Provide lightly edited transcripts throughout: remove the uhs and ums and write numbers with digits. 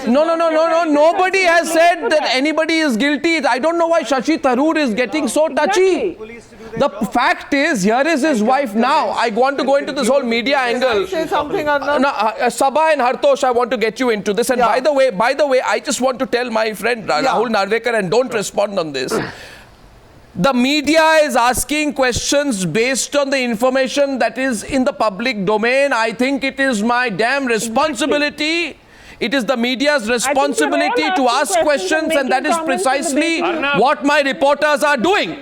No. Nobody has said that anybody is guilty. I don't know why Shashi Tahroor is getting so touchy. The fact is, here is his wife now. I want to go into this whole media angle. Say something, Arnab. Saba and Hartosh, I want to get you into this. And by the way, I just want to tell my friend Rahul Narvekar, and don't respond on this. The media is asking questions based on the information that is in the public domain. I think it is my damn responsibility. It is the media's responsibility to ask questions, and that is precisely what my reporters are doing.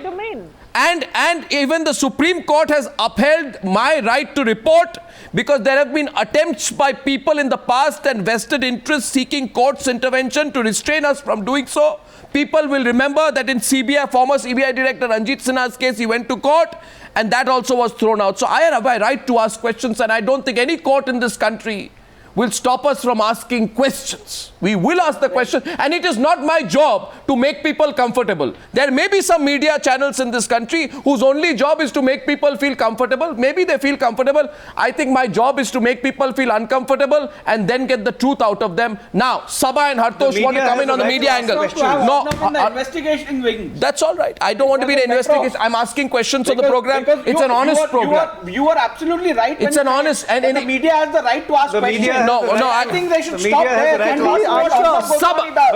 And even the Supreme Court has upheld my right to report, because there have been attempts by people in the past and vested interests seeking court's intervention to restrain us from doing so. People will remember that in former CBI Director Ranjit Sinha's case, he went to court, and that also was thrown out. So I have my right to ask questions, and I don't think any court in this country will stop us from asking questions. We will ask the question, and it is not my job to make people comfortable. There may be some media channels in this country whose only job is to make people feel comfortable. Maybe they feel comfortable. I think my job is to make people feel uncomfortable and then get the truth out of them. Now, Saba and Hartosh want to come in on the media angle. No, the investigation wing. That's all right. I don't want to be an investigation. I'm asking questions on the program. It's an honest program. You are absolutely right. It's an honest, and the media has the right to ask questions. No, I think they should stop there.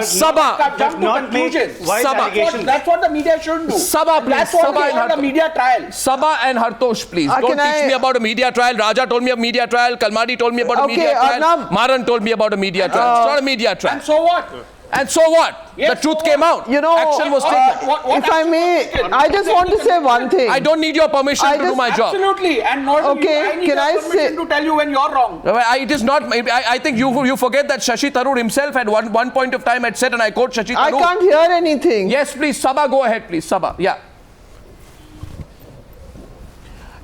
Saba. That's what the media should do. Saba, please. That's what we want, a media trial. Saba and Hartosh, please. Don't teach me about a media trial. Raja told me a media trial. Kalmadi told me about a media trial. Arnab. Maran told me about a media trial. It's not a media trial. And so what? And so what? Yes, the truth came out. Action was taken. If I may, I just want to say one thing. I don't need your permission to do my job. Absolutely. And nor do you. I need your permission to tell you when you're wrong. It is not. I think you forget that Shashi Tharoor himself at one point of time had said, and I quote Shashi Tharoor. I can't hear anything. Yes, please. Saba, go ahead, please. Saba. Yeah.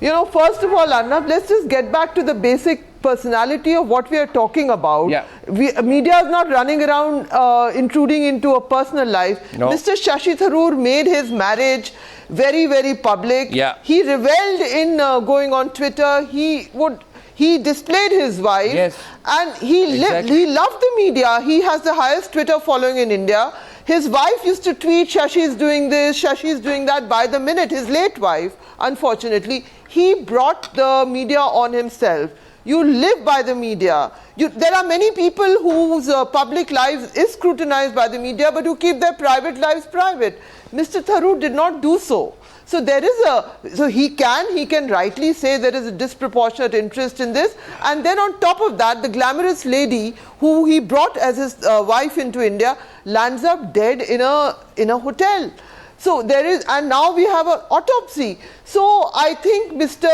First of all, Arnab, let's just get back to the basic personality of what we are talking about. Media is not running around intruding into a personal life. No. Mr. Shashi Tharoor made his marriage very, very public. He reveled in going on Twitter. He displayed his wife, and he loved the media. He has the highest Twitter following in India. His wife used to tweet, Shashi is doing this, Shashi is doing that by the minute. His late wife, unfortunately, he brought the media on himself. You live by the media. There are many people whose public lives is scrutinized by the media, but who keep their private lives private. Mr. Tharoor did not do so. So there is he can rightly say there is a disproportionate interest in this. And then on top of that, the glamorous lady who he brought as his wife into India lands up dead in a hotel. So there is, and now we have an autopsy. So I think Mr.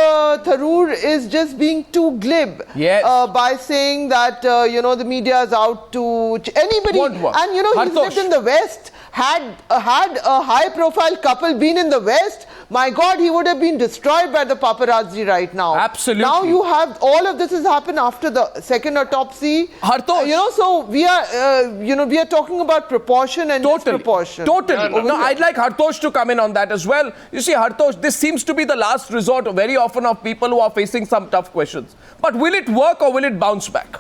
Tharoor is just being too glib by saying that the media is out to anybody. And he's lived in the West. Had a high-profile couple been in the West, my God, he would have been destroyed by the paparazzi right now. Absolutely. Now you have all of this has happened after the second autopsy. Hartosh. So we are, we are talking about proportion and disproportion. Totally. No, I'd like Hartosh to come in on that as well. You see, Hartosh, this seems to be the last resort very often of people who are facing some tough questions. But will it work or will it bounce back?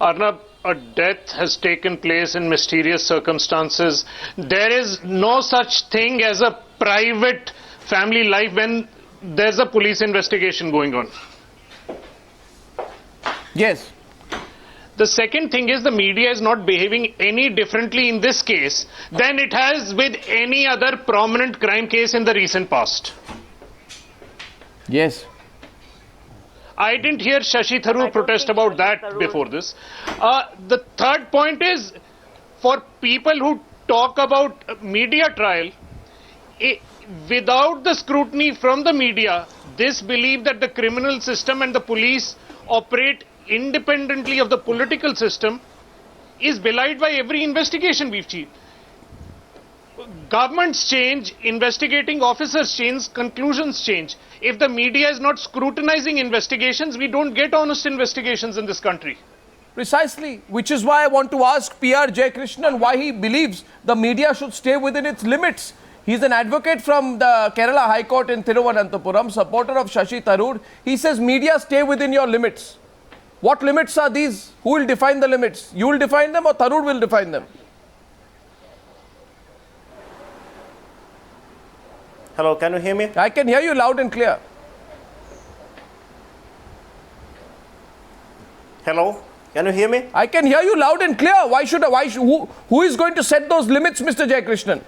Arnab, a death has taken place in mysterious circumstances. There is no such thing as a private family life when there's a police investigation going on. Yes. The second thing is the media is not behaving any differently in this case than it has with any other prominent crime case in the recent past. Yes. I didn't hear Shashi Tharoor protest about that before this. The third point is, for people who talk about media trial, without the scrutiny from the media, this belief that the criminal system and the police operate independently of the political system is belied by every investigation we've seen. Governments change, investigating officers change, conclusions change. If the media is not scrutinizing investigations, we don't get honest investigations in this country. Precisely, which is why I want to ask PR Krishnan why he believes the media should stay within its limits. He's an advocate from the Kerala High Court in Thiruvananthapuram, supporter of Shashi Tharoor. He says media stay within your limits. What limits are these? Who will define the limits? You will define them or Tharoor will define them? Hello, can you hear me? I can hear you loud and clear. Hello, can you hear me? I can hear you loud and clear. Who is going to set those limits, Mr. Krishnan?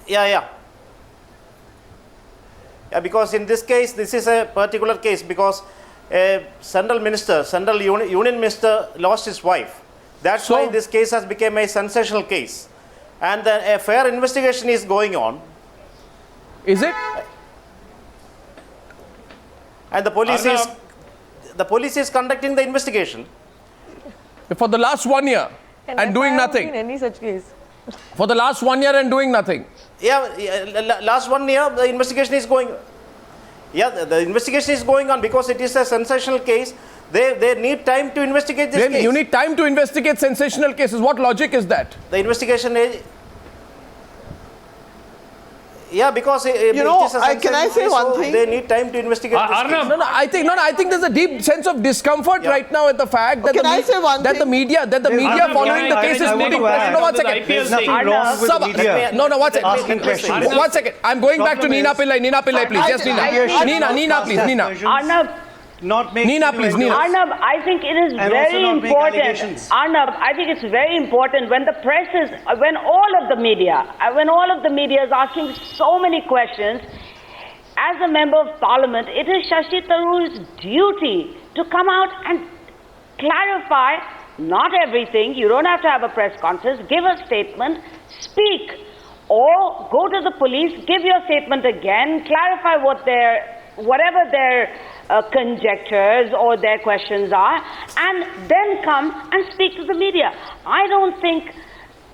Yeah, because in this case, this is a particular case because a central union minister lost his wife. That's why this case has become a sensational case. And a fair investigation is going on. Is it? And the police is conducting the investigation. For the last 1 year and doing nothing. In any such case. For the last 1 year and doing nothing. Yeah, last 1 year the investigation is going. Yeah, the investigation is going on because it is a sensational case. They need time to investigate this case. You need time to investigate sensational cases. What logic is that? The investigation is. Yeah, because it is a can I say one thing? They need time to investigate this case. No, I think there's a deep sense of discomfort right now at the fact that the media following the case is putting pressure. No, 1 second. No, 1 second. I'm going back to Nina Pillai. Nina Pillai, please. Yes, Nina. Nina, please. Nina. Arnab. Nina, please. Nina. Arnab, I think it is very important. Arnab, I think it's very important when the press is, when all of the media is asking so many questions. As a member of parliament, it is Shashi Tharoor's duty to come out and clarify not everything. You don't have to have a press conference. Give a statement, speak, or go to the police, give your statement again, clarify whatever their conjectures or their questions are, and then come and speak to the media. I don't think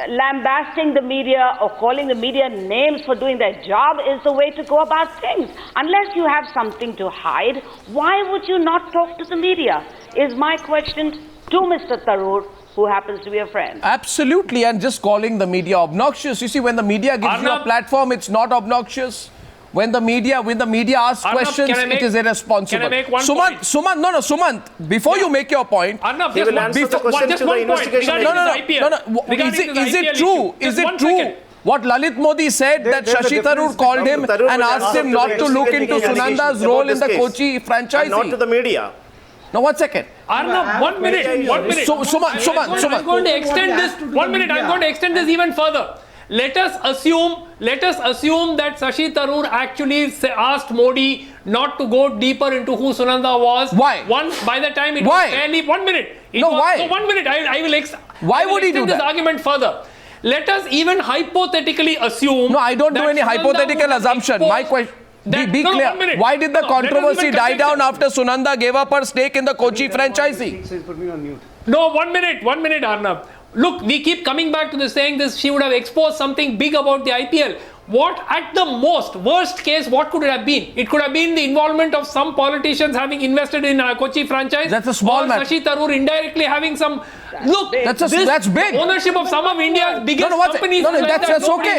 lambasting the media or calling the media names for doing their job is the way to go about things. Unless you have something to hide, why would you not talk to the media? Is my question to Mr. Tharoor, who happens to be a friend. Absolutely, and just calling the media obnoxious. You see, when the media gives you a platform, it's not obnoxious. When the media asks questions, it is irresponsible. Can I make one point? Sumanth, before you make your point, Arnab, he will answer the question to the investigation. Is it true what Lalit Modi said that Shashi Tharoor called him and asked him not to look into Sunanda's role in the Kochi franchising? Not to the media. Now, 1 second. Arnab, 1 minute. Sumanth. I'm going to extend this. 1 minute. I'm going to extend this even further. Let us assume that Shashi Tharoor actually asked Modi not to go deeper into who Sunanda was. Why? By the time it why? was fairly... 1 minute. Why? No, 1 minute. I will Why would he do this that? argument further. Let us even hypothetically assume... No, I don't do any hypothetical assumption. My question... Be clear. Why did the controversy die down after Sunanda gave up her stake in the Kochi franchising? No, 1 minute, Arnab. Look, we keep coming back to this saying this, she would have exposed something big about the IPL. What, at the worst case, what could it have been? It could have been the involvement of some politicians having invested in Kochi franchise. That's a small matter. Shashi Tharoor indirectly having some... Look, that's big. Ownership of some of India's biggest companies. That's okay.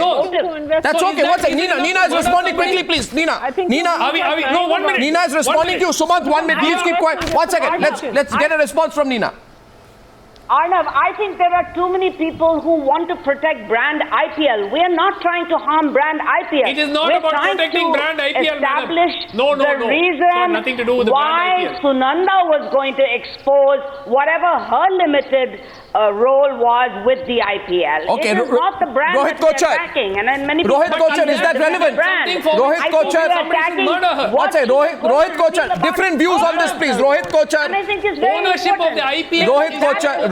That's okay. What's it? Nina is responding quickly, please. Nina. No, 1 minute. Nina is responding to you. Sumanth, 1 minute. Please keep quiet. 1 second. Let's get a response from Nina. Arnab, I think there are too many people who want to protect brand IPL. We are not trying to harm brand IPL. It is not about protecting brand IPL, establish No. the reason nothing to do with the why brand IPL. Sunanda was going to expose whatever her limited role was with the IPL. Okay, it is not the brand Rohit that Kochhar. attacking. And then many Rohit people Kochhar, is that relevant? Rohit Kochhar. Rohit Kochhar. Different views on this, please. Rohit Kochhar. And I think it's very ownership important. of the IPL.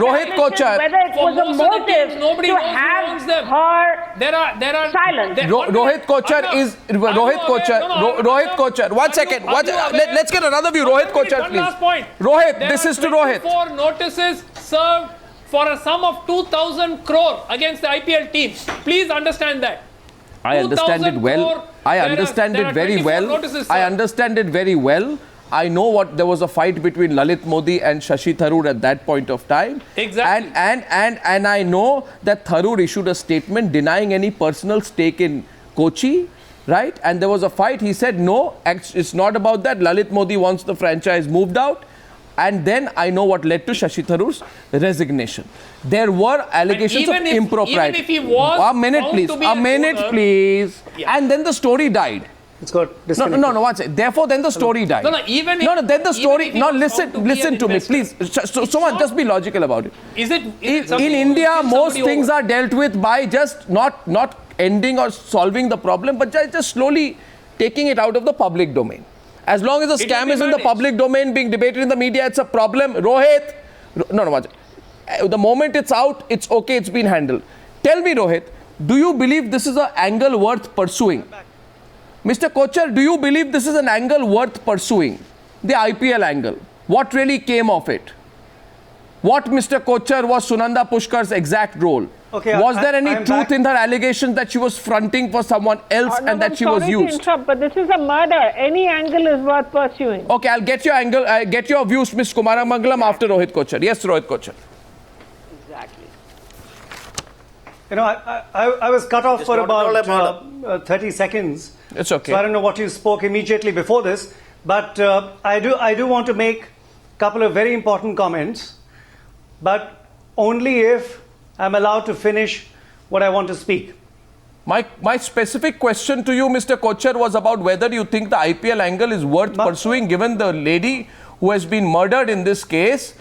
Rohit Kochhar. Whether it was a motive to have her there are silence. Rohit Kochhar. 1 second. Let's get another view. Rohit Kochhar, please. One last point. Rohit, this is to Rohit. 4 notices served for a sum of 2,000 crore against the IPL team. Please understand that. I understand it well. I understand it very well. I know there was a fight between Lalit Modi and Shashi Tharoor at that point of time. Exactly. And I know that Tharoor issued a statement denying any personal stake in Kochi, right? And there was a fight. He said, no, it's not about that. Lalit Modi wants the franchise moved out. And then I know what led to Shashi Tharoor's resignation. There were allegations of impropriety. Even if he was a minute, please. A minute, please. Yeah. And then the story died. It's got disconnected. No, one second. Therefore, then the story died. Then the story. No, listen to me, please. Someone just be logical about it. In India, most things are dealt with by just not ending or solving the problem, but just slowly taking it out of the public domain. As long as the scam is in the public domain, being debated in the media, it's a problem. Rohit, the moment it's out, it's okay, it's been handled. Tell me, Rohit, do you believe this is an angle worth pursuing? Mr. Kochhar, do you believe this is an angle worth pursuing? The IPL angle. What really came of it? What, Mr. Kochhar, was Sunanda Pushkar's exact role? Okay, was there any truth in her allegations that she was fronting for someone else and that she was used? To interrupt, but this is a murder. Any angle is worth pursuing. Okay, I'll get your angle, get your views, Ms. Kumaramangalam, after Rohit Kochhar. Yes, Rohit Kochhar. Exactly. You know, I was cut off for about 30 seconds. It's okay. So I don't know what you spoke immediately before this, but I do want to make a couple of very important comments, but only if I'm allowed to finish what I want to speak. My specific question to you, Mr. Kochhar, was about whether you think the IPL angle is worth pursuing, given the lady who has been murdered in this case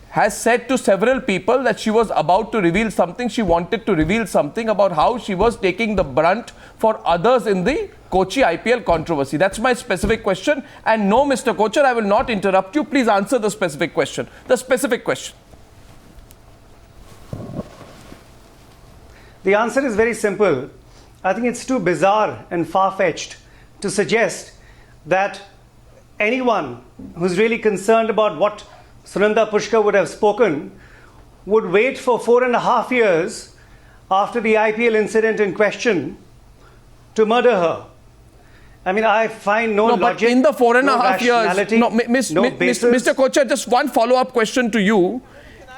has said to several people that she was about to reveal something. She wanted to reveal something about how she was taking the brunt for others in the Kochi IPL controversy. That's my specific question. And no, Mr. Kochhar, I will not interrupt you. Please answer the specific question. The specific question. The answer is very simple. I think it's too bizarre and far-fetched to suggest that anyone who's really concerned about what Sunanda Pushkar would have spoken would wait for 4.5 years after the IPL incident in question to murder her. I mean, I find no logic, but in the 4.5 years, Mr. Kochhar, just one follow-up question to you.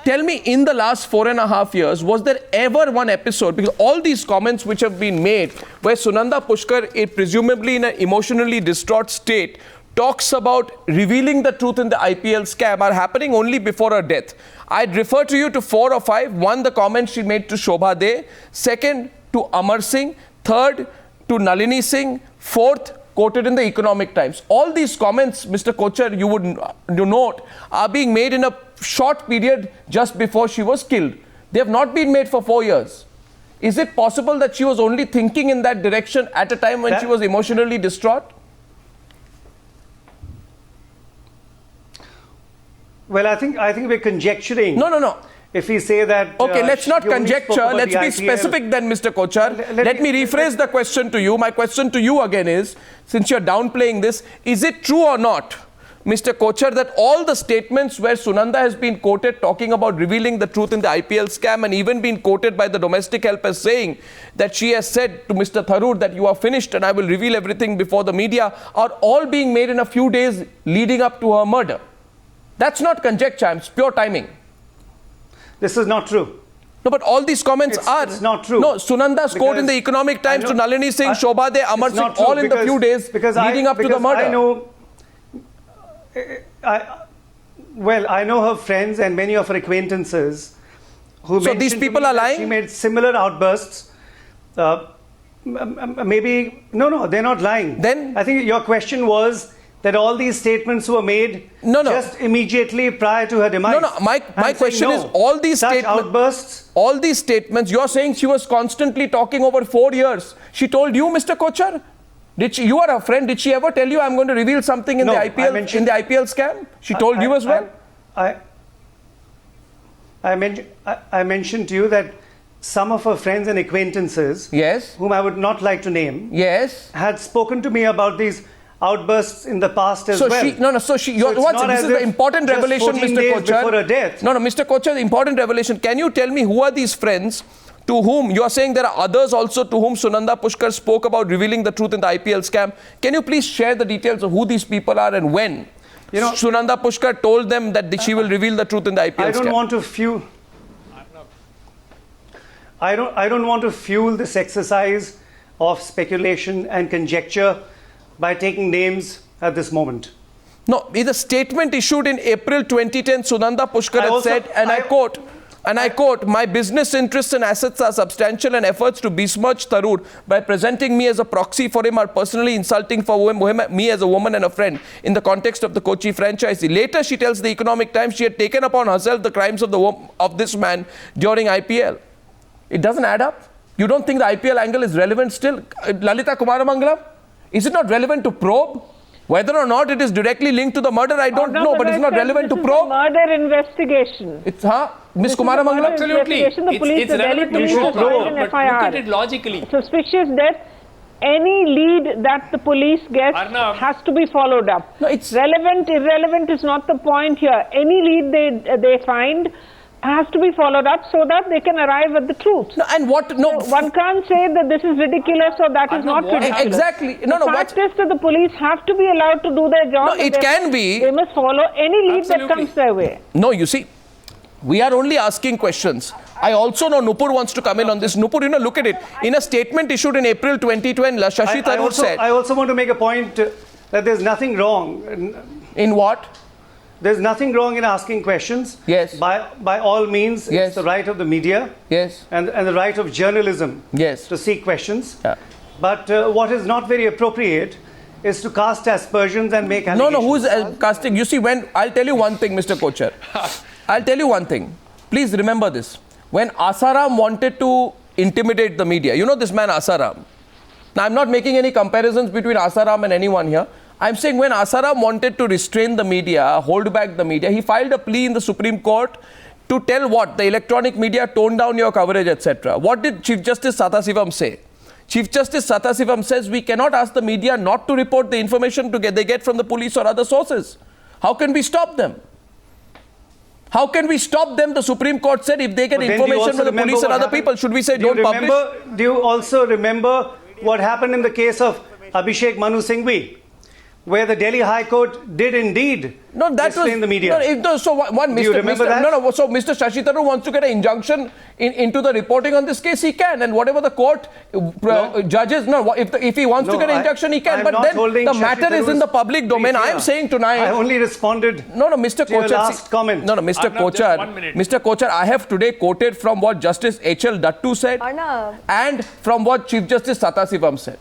Tell me, in the last 4.5 years, was there ever one episode, because all these comments which have been made, where Sunanda Pushkar, presumably in an emotionally distraught state, talks about revealing the truth in the IPL scam, are happening only before her death. I'd refer to you to 4 or 5. One, the comment she made to Shobha De. Second, to Amar Singh. Third, to Nalini Singh. Fourth, quoted in the Economic Times. All these comments, Mr. Kochhar, you would note, are being made in a short period just before she was killed. They have not been made for 4 years. Is it possible that she was only thinking in that direction at a time when she was emotionally distraught? Well, I think we're conjecturing. No. If we say that... Okay, let's not conjecture. Let's be specific then, Mr. Kochhar. Let me rephrase the question to you. My question to you again is, since you're downplaying this, is it true or not, Mr. Kochhar, that all the statements where Sunanda has been quoted talking about revealing the truth in the IPL scam, and even been quoted by the domestic help as saying that she has said to Mr. Tharoor that you are finished and I will reveal everything before the media, are all being made in a few days leading up to her murder? That's not conjecture, it's pure timing. This is not true. No, but all these comments are. It's not true. No, Sunanda's quote in the Economic Times to Nalini Singh, Shobha De, Amar Singh, all in the few days leading up to the murder. I know her friends and many of her acquaintances who so these people are lying? She made similar outbursts. Maybe, no, they're not lying. Then? I think your question was that all these statements were made just immediately prior to her demise. No, my question is, all these outbursts, all these statements, you're saying she was constantly talking over 4 years. She told you, Mr. Kochhar? You are a friend. Did she ever tell you I'm going to reveal something in the IPL in the IPL scam? She told you as well? I mentioned to you that some of her friends and acquaintances, whom I would not like to name, had spoken to me about these outbursts in the past as well. This is the important revelation, Mr. Kochhar. Mr. Kochhar, the important revelation. Can you tell me who are these friends to whom you are saying there are others also to whom Sunanda Pushkar spoke about revealing the truth in the IPL scam? Can you please share the details of who these people are and when Sunanda Pushkar told them that she will reveal the truth in the IPL scam? I don't want to fuel this exercise of speculation and conjecture by taking names at this moment. No, in a statement issued in April 2010, Sunanda Pushkar had said, and I quote, my business interests and assets are substantial and efforts to besmirch Tharoor by presenting me as a proxy for him are personally insulting for me as a woman and a friend in the context of the Kochi franchise. Later, she tells the Economic Times she had taken upon herself the crimes of this man during IPL. It doesn't add up. You don't think the IPL angle is relevant still? Lalitha Kumaramangalam? Is it not relevant to probe? Whether or not it is directly linked to the murder, I don't know, but it's not relevant to probe. Murder investigation. It's, Miss Kumaramangalam? Absolutely. The Delhi police have filed an FIR. Look at it logically. Suspicious death. Any lead that the police gets has to be followed up. No, it's relevant, irrelevant is not the point here. Any lead they find has to be followed up so that they can arrive at the truth. No, and what? No, so one can't say that this is ridiculous or that is not ridiculous. Exactly. The fact is that the police have to be allowed to do their job. No, it can be. They must follow any lead that comes their way. No, you see, we are only asking questions. I also know Nupur wants to come in on this. Nupur, look at it. In a statement issued in April 2020, Shashi Tahroor said... I also want to make a point that there's nothing wrong. In what? There's nothing wrong in asking questions. Yes. By all means, yes. It's the right of the media. Yes. And the right of journalism. Yes. To seek questions. Yeah. But what is not very appropriate is to cast aspersions and make allegations. No, who's casting? You see, I'll tell you one thing, Mr. Kochhar. I'll tell you one thing. Please remember this. When Asaram wanted to intimidate the media, you know this man Asaram. Now, I'm not making any comparisons between Asaram and anyone here. I'm saying when Asaram wanted to restrain the media, hold back the media, he filed a plea in the Supreme Court to tell what? The electronic media tone down your coverage, etc. What did Chief Justice Sathasivam say? Chief Justice Sathasivam says we cannot ask the media not to report the information they get from the police or other sources. How can we stop them? How can we stop them? The Supreme Court said if they get information from the police and other people, should we say don't publish? Do you also remember what happened in the case of Abhishek Manu Singhvi, where the Delhi High Court did indeed restrain the media? So Mr. Shashi Tahroor wants to get an injunction into the reporting on this case, he can, and whatever the court judges, if he wants to get an injunction, he can. But then the matter is in the public domain. I am saying tonight. I only responded. Mr. To your last comment. Mr. Kochhar. Mr. Kochhar, I have today quoted from what Justice H.L. Dattu said, and from what Chief Justice Sathasivam said.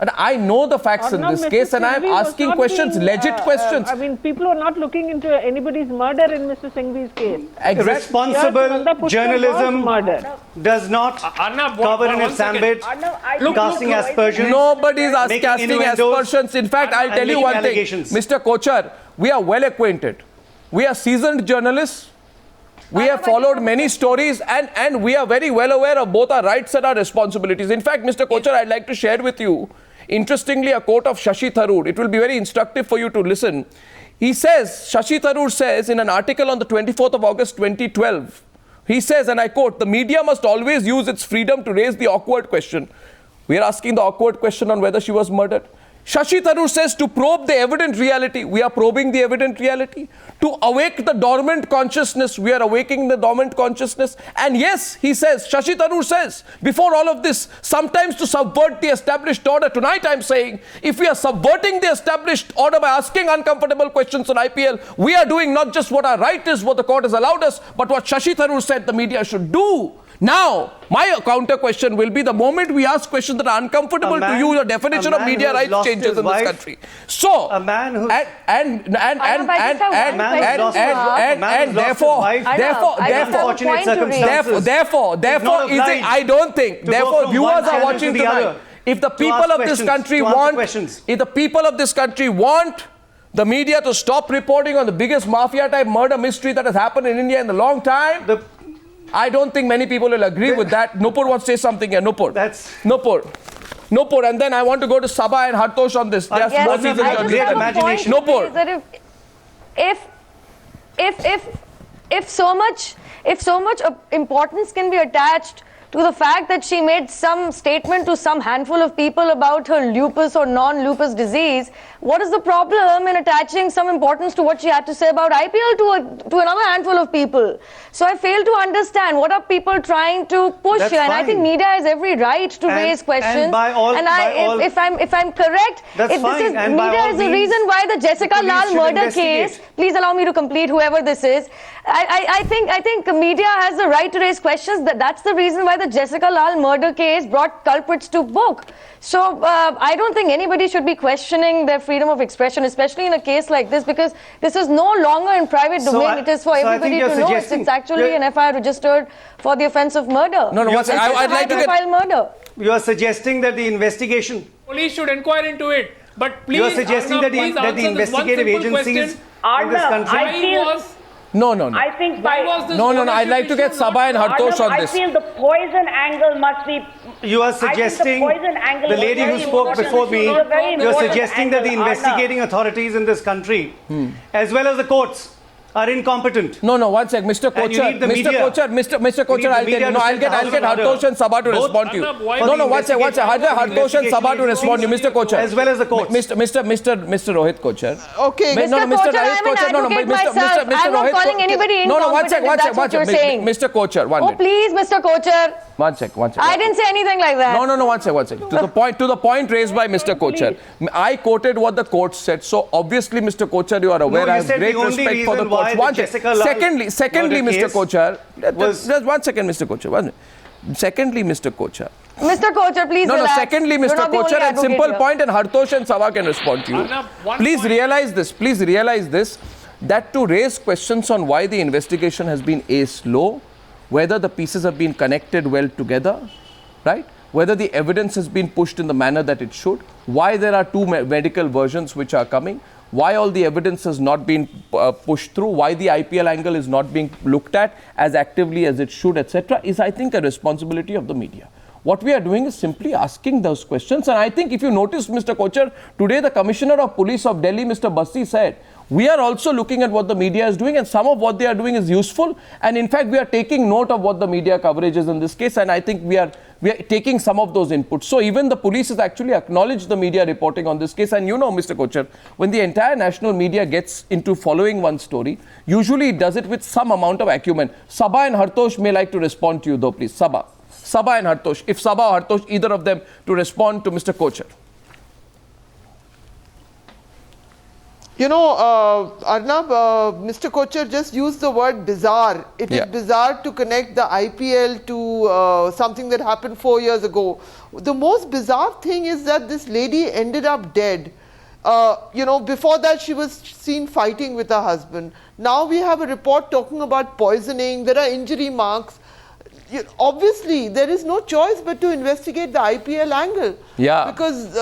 And I know the facts in this case, and I am asking questions, legit questions. I mean, people are not looking into anybody's murder in Mr. Singhvi's case. Responsible journalism does not cover in its ambit casting aspersions. Nobody is casting aspersions. In fact, I'll tell you one thing. Mr. Kochhar, we are well acquainted. We are seasoned journalists. We have followed many stories and we are very well aware of both our rights and our responsibilities. In fact, Mr. Kochhar, I'd like to share with you, interestingly, a quote of Shashi Tharoor. It will be very instructive for you to listen. He says, Shashi Tharoor says in an article on the 24th of August 2012, he says, and I quote, the media must always use its freedom to raise the awkward question. We are asking the awkward question on whether she was murdered. Shashi Tharoor says to probe the evident reality. We are probing the evident reality. To awake the dormant consciousness. We are awakening the dormant consciousness. And yes, he says, Shashi Tharoor says, before all of this, sometimes to subvert the established order. Tonight I'm saying, if we are subverting the established order by asking uncomfortable questions on IPL, we are doing not just what our right is, what the court has allowed us, but what Shashi Tharoor said the media should do. Now, my counter question will be the moment we ask questions that are uncomfortable to you, the definition of media rights changes in this country. So, therefore, viewers are watching tonight. If the people of this country want the media to stop reporting on the biggest mafia-type murder mystery that has happened in India in a long time, I don't think many people will agree with that. Nupur wants to say something here. Nupur, and then I want to go to Saba and Hartosh on this. There's more seasons on great imagination. Nupur, if so much importance can be attached to the fact that she made some statement to some handful of people about her lupus or non-lupus disease, what is the problem in attaching some importance to what she had to say about IPL to another handful of people? So I fail to understand what are people trying to push here, and I think media has every right to raise questions. If I'm correct, media is the reason why the Jessica Lal murder case. Please allow me to complete. Whoever this is, I think media has the right to raise questions. That's the reason why the Jessica Lal murder case brought culprits to book. So I don't think anybody should be questioning their freedom of expression, especially in a case like this, because this is no longer in private domain. It is for everybody to know. It's actually an FIR registered for the offence of murder. No, I'd like to get murder. You are suggesting that the investigation... Police should inquire into it. But please, you are suggesting that the investigative agencies in this country... No. I think I'd like to get Saba and Hartosh on this. I feel the poison angle must be... You are suggesting, the lady who spoke before me, you are suggesting that the investigating authorities in this country, as well as the courts, are incompetent. No, one sec, Mr. Kochhar, Mr. Kochhar, I'll get Hartosh and Saba to respond to you. No, one sec, Hartosh and Saba to respond to you, Mr. Kochhar. As well as the courts. Mr. Rohit Kochhar. Okay. Mr. Kochhar, I'm not calling anybody incompetent, that's what you're saying. Mr. Kochhar, one minute. Oh, please, Mr. Kochhar. One sec. I didn't say anything like that. No, one sec. To the point raised by Mr. Kochhar, I quoted what the court said. So obviously, Mr. Kochhar, you are aware I have great respect for the courts. Secondly, Mr. Kochhar, just 1 second, Mr. Kochhar. Secondly, Mr. Kochhar. Mr. Kochhar, please relax. Secondly, Mr. Kochhar, and simple point, and Hartosh and Saba can respond to you. Please realize this, that to raise questions on why the investigation has been slow, whether the pieces have been connected well together, right? Whether the evidence has been pushed in the manner that it should, why there are two medical versions which are coming, why all the evidence has not been pushed through, why the IPL angle is not being looked at as actively as it should, etc., is, I think, a responsibility of the media. What we are doing is simply asking those questions. And I think if you notice, Mr. Kochhar, today the Commissioner of Police of Delhi, Mr. Basti, said, we are also looking at what the media is doing, and some of what they are doing is useful. And in fact, we are taking note of what the media coverage is in this case. And I think we are taking some of those inputs. So even the police has actually acknowledged the media reporting on this case. And you know, Mr. Kochhar, when the entire national media gets into following one story, usually it does it with some amount of acumen. Saba and Hartosh may like to respond to you though, please. Saba and Hartosh. If Saba or Hartosh, either of them, to respond to Mr. Kochhar. You know, Arnab, Mr. Kochhar just used the word bizarre. It is bizarre to connect the IPL to something that happened 4 years ago. The most bizarre thing is that this lady ended up dead. You know, before that she was seen fighting with her husband. Now we have a report talking about poisoning. There are injury marks. Obviously, there is no choice but to investigate the IPL angle. Yeah. Because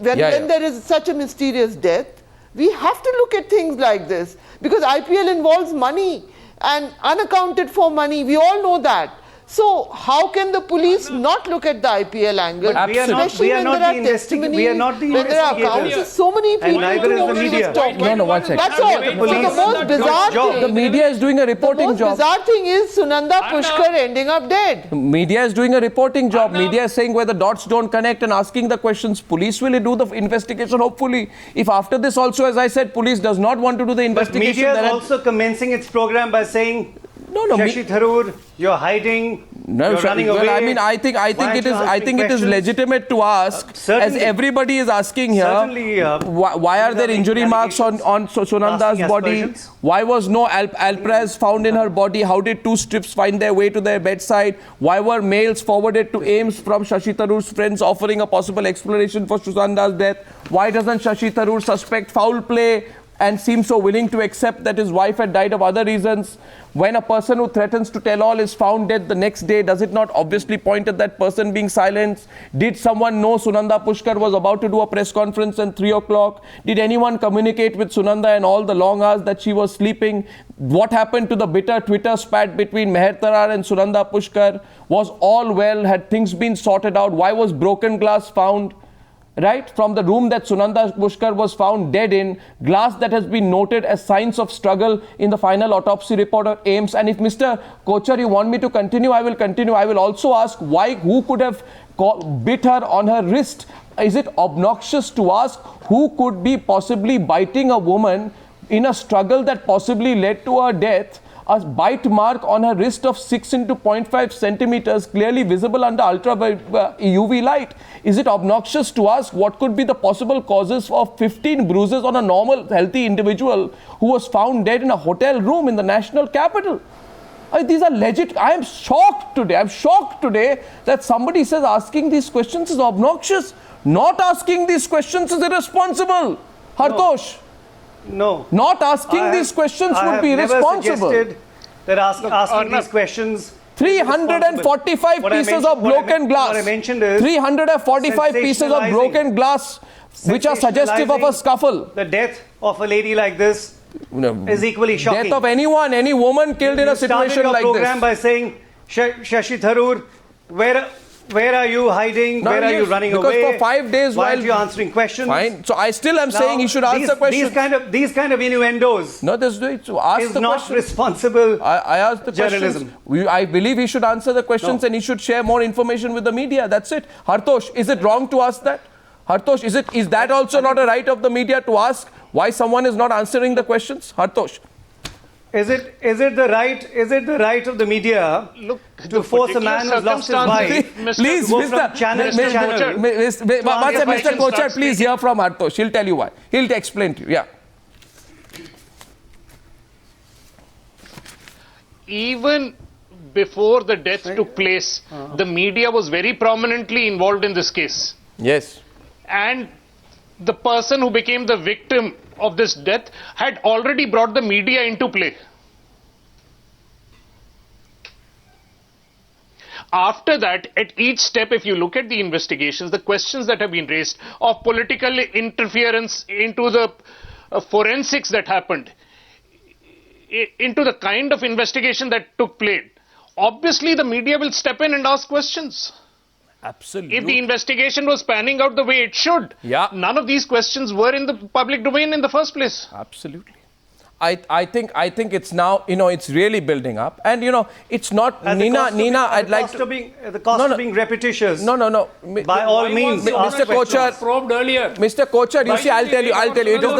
when there is such a mysterious death, we have to look at things like this, because IPL involves money and unaccounted for money. We all know that. So how can the police not look at the IPL angle? But we are not the investigators. So many people. And neither is the media. No, one second. That's all. So the most bizarre thing. The media is doing a reporting job. The most bizarre thing is Sunanda Pushkar ending up dead. Media is doing a reporting job. Media is saying where the dots don't connect and asking the questions. Police will do the investigation, hopefully. If after this also, as I said, police does not want to do the investigation. But media is also commencing its program by saying, Shashi Tharoor, you're hiding. You're running away. I mean, I think it is legitimate to ask, as everybody is asking here, why are there injury marks on Sunanda's body? Why was no Alpraz found in her body? How did two strips find their way to their bedside? Why were mails forwarded to AIIMS from Shashi Tharoor's friends offering a possible explanation for Sunanda's death? Why doesn't Shashi Tharoor suspect foul play and seems so willing to accept that his wife had died of other reasons? When a person who threatens to tell all is found dead the next day, does it not obviously point at that person being silenced? Did someone know Sunanda Pushkar was about to do a press conference at 3 o'clock? Did anyone communicate with Sunanda in all the long hours that she was sleeping? What happened to the bitter Twitter spat between Meher Tarar and Sunanda Pushkar? Was all well? Had things been sorted out? Why was broken glass found? right, from the room that Sunanda Pushkar was found dead in, glass that has been noted as signs of struggle in the final autopsy report of AIMS. And if Mr. Kochhar, you want me to continue, I will continue. I will also ask who could have bit her on her wrist. Is it obnoxious to ask who could be possibly biting a woman in a struggle that possibly led to her death? A bite mark on her wrist of 6 into 0.5 centimeters, clearly visible under ultra UV light. Is it obnoxious to ask what could be the possible causes of 15 bruises on a normal, healthy individual who was found dead in a hotel room in the national capital? These are legit. I am shocked today. I'm shocked today that somebody says asking these questions is obnoxious. Not asking these questions is irresponsible. Hartosh. No. Not asking these questions would be irresponsible. I have never suggested that asking these questions 345 pieces of broken glass. What I mentioned is 345 pieces of broken glass which are suggestive of a scuffle. The death of a lady like this is equally shocking. Death of anyone, any woman killed in a situation like this. You started your program by saying, Shashi Tharoor, where are you hiding? Where are you running away? Because for 5 days why aren't you answering questions? Fine. So I still am saying he should answer questions. These kind of innuendos. No, this is not responsible. I asked the journalism. Questions. I believe he should answer the questions and he should share more information with the media. That's it. Hartosh, is it wrong to ask that? Hartosh, is that also not a right of the media to ask why someone is not answering the questions? Hartosh. Is it the right of the media to force a man who's lost his wife please, to go from channel to channel? Mr. Kochhar, please hear from Hartosh. He'll tell you why. He'll explain to you. Yeah. Even before the death took place, the media was very prominently involved in this case. Yes. And the person who became the victim of this death had already brought the media into play. After that, at each step, if you look at the investigations, the questions that have been raised of political interference into the forensics that happened, into the kind of investigation that took place, obviously the media will step in and ask questions. Absolutely. If the investigation was panning out the way it should, none of these questions were in the public domain in the first place. Absolutely. I think it's now, it's really building up. And, it's not, Nina, I'd like to... The cost of being repetitious. No. By all means. Mr. Kochhar, probed earlier. Mr. Kochhar, you see, I'll tell you, it is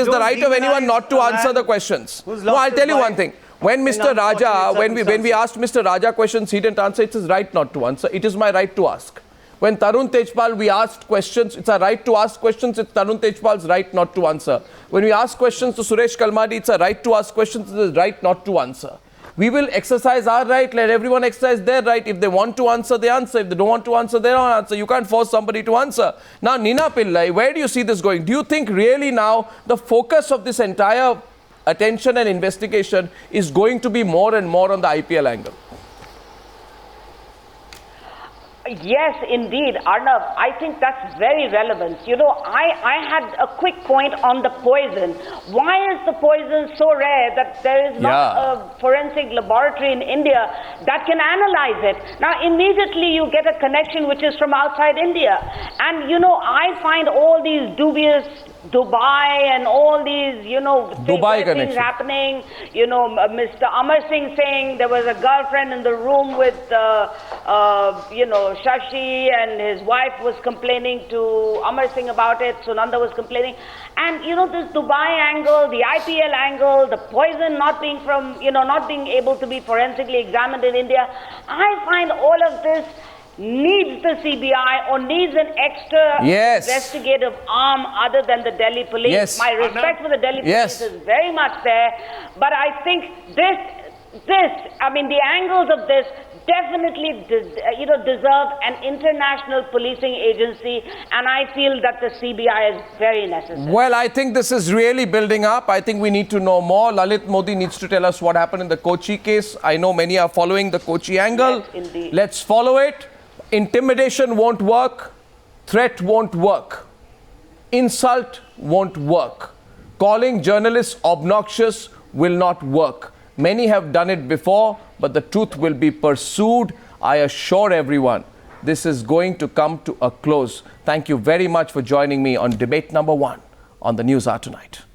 the right of anyone not to answer the questions. No, I'll tell you one thing. When Mr. Raja, when we asked Mr. Raja questions, he didn't answer. It's his right not to answer. It is my right to ask. When Tarun Tejpal, we asked questions, it's a right to ask questions. It's Tarun Tejpal's right not to answer. When we ask questions to Suresh Kalmadi, it's a right to ask questions. It's his right not to answer. We will exercise our right. Let everyone exercise their right. If they want to answer, they answer. If they don't want to answer, they don't answer. You can't force somebody to answer. Now, Nina Pillai, where do you see this going? Do you think really now the focus of this entire attention and investigation is going to be more and more on the IPL angle? Yes, indeed, Arnab. I think that's very relevant. I had a quick point on the poison. Why is the poison so rare that there is not a forensic laboratory in India that can analyze it? Now, immediately you get a connection which is from outside India. And, I find all these dubious Dubai and all these, things happening. Mr. Amar Singh saying there was a girlfriend in the room with, Shashi, and his wife was complaining to Amar Singh about it. Sunanda was complaining. And, this Dubai angle, the IPL angle, the poison not being not being able to be forensically examined in India. I find all of this needs the CBI or needs an extra investigative arm other than the Delhi police. Yes. My respect for the Delhi police is very much there, but I think the angles of this definitely deserve an international policing agency, and I feel that the CBI is very necessary. Well, I think this is really building up. I think we need to know more. Lalit Modi needs to tell us what happened in the Kochi case. I know many are following the Kochi angle. Yes, indeed. Let's follow it. Intimidation won't work. Threat won't work. Insult won't work. Calling journalists obnoxious will not work. Many have done it before, but the truth will be pursued. I assure everyone, this is going to come to a close. Thank you very much for joining me on debate number 1 on the News Hour tonight.